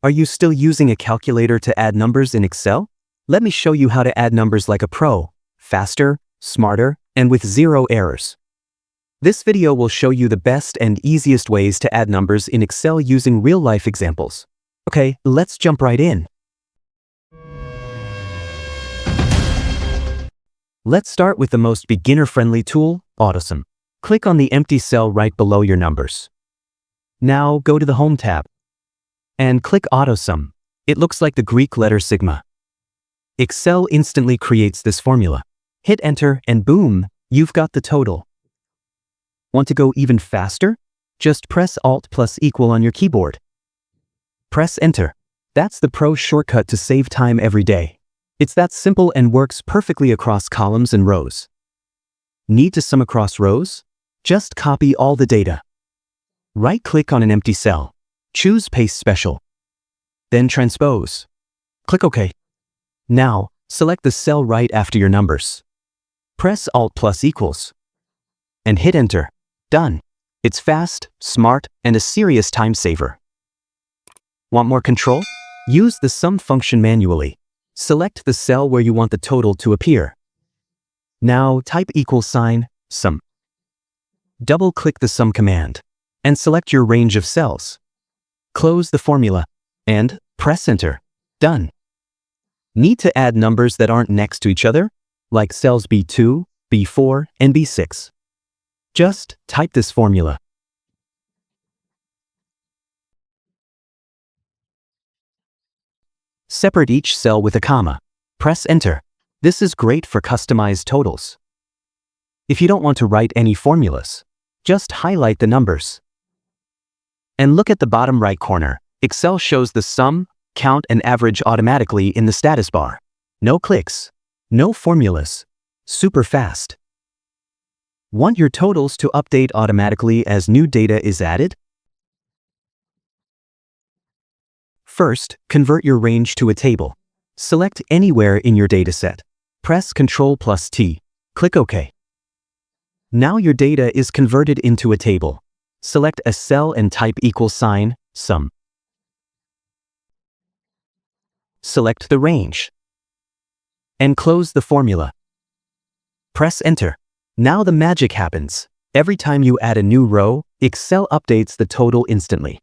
Are you still using a calculator to add numbers in Excel? Let me show you how to add numbers like a pro, faster, smarter, and with zero errors. This video will show you the best and easiest ways to add numbers in Excel using real-life examples. Okay, let's jump right in. Let's start with the most beginner-friendly tool, AutoSum. Click on the empty cell right below your numbers. Now go to the Home tab and click AutoSum. It looks like the Greek letter sigma. Excel instantly creates this formula. Hit enter and boom, you've got the total. Want to go even faster? Just press Alt plus equal on your keyboard. Press enter. That's the pro shortcut to save time every day. It's that simple and works perfectly across columns and rows. Need to sum across rows? Just copy all the data. Right-click on an empty cell. Choose Paste Special. Then Transpose. Click OK. Now, select the cell right after your numbers. Press Alt plus equals. And hit enter. Done. It's fast, smart, and a serious time saver. Want more control? Use the sum function manually. Select the cell where you want the total to appear. Now type $sum. Double-click the sum command and select your range of cells. Close the formula and press enter. Done. Need to add numbers that aren't next to each other, like cells B2, B4, and B6. Just type this formula. Separate each cell with a comma. Press enter. This is great for customized totals. If you don't want to write any formulas, just highlight the numbers. And look at the bottom right corner. Excel shows the sum, count, and average automatically in the status bar. No clicks, no formulas. Super fast. Want your totals to update automatically as new data is added? First, convert your range to a table. Select anywhere in your dataset. Press Ctrl plus T. Click OK. Now your data is converted into a table. Select a cell and type $sum. Select the range. And close the formula. Press enter. Now the magic happens. Every time you add a new row, Excel updates the total instantly.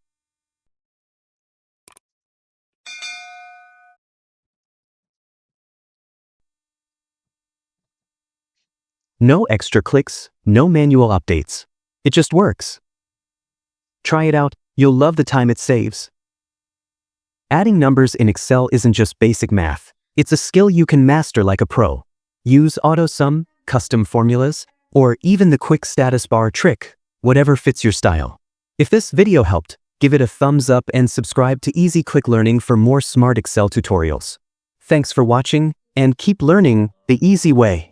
No extra clicks, no manual updates. It just works. Try it out, you'll love the time it saves. Adding numbers in Excel isn't just basic math. It's a skill you can master like a pro. Use AutoSum, custom formulas, or even the quick status bar trick, whatever fits your style. If this video helped, give it a thumbs up and subscribe to Easy Click Learning for more smart Excel tutorials. Thanks for watching, and keep learning the easy way.